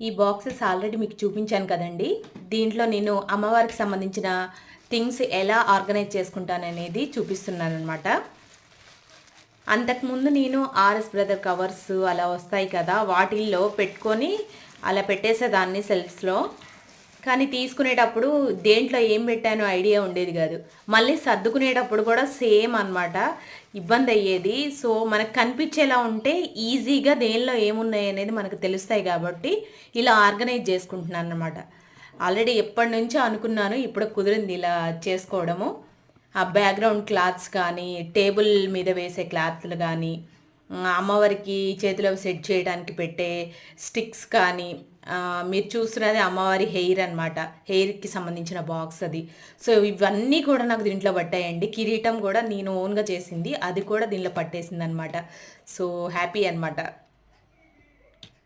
ఈ boxes already మీకు చూపించాను కదండి. దీంట్లో నేను అమ్మవారికి సంబంధించిన థింగ్స్ ఎలా ఆర్గనైజ్ చేసుకుంటాననేది చూపిస్తున్నానమాట. అంతకుముందు నేను ఆర్ఎస్ బ్రదర్ కవర్స్ అలా వస్తాయి కదా, వాటిల్లో పెట్టుకొని అలా పెట్టేసేదాన్ని సెల్ఫ్స్లో. కానీ తీసుకునేటప్పుడు దేంట్లో ఏం పెట్టానో ఐడియా ఉండేది కాదు. మళ్ళీ సర్దుకునేటప్పుడు కూడా సేమ్ అనమాట, ఇబ్బంది అయ్యేది. సో మనకు కనిపించేలా ఉంటే ఈజీగా దేనిలో ఏమున్నాయి అనేది మనకు తెలుస్తాయి కాబట్టి ఇలా ఆర్గనైజ్ చేసుకుంటున్నాను అనమాట. ఆల్రెడీ ఎప్పటి నుంచో అనుకున్నాను, ఇప్పుడు కుదిరింది ఇలా చేసుకోవడము. ఆ బ్యాక్గ్రౌండ్ క్లాత్స్ కానీ, టేబుల్ మీద వేసే క్లాత్లు కానీ, అమ్మవారికి చేతిలో సెట్ చేయడానికి పెట్టే స్టిక్స్ కానీ, మీరు చూస్తున్నది అమ్మవారి హెయిర్ అనమాట, హెయిర్కి సంబంధించిన బాక్స్ అది. సో ఇవన్నీ కూడా నాకు దీంట్లో పట్టాయండి. కిరీటం కూడా నేను ఓన్గా చేసింది, అది కూడా దీనిలో పట్టేసింది అనమాట. సో హ్యాపీ అనమాట.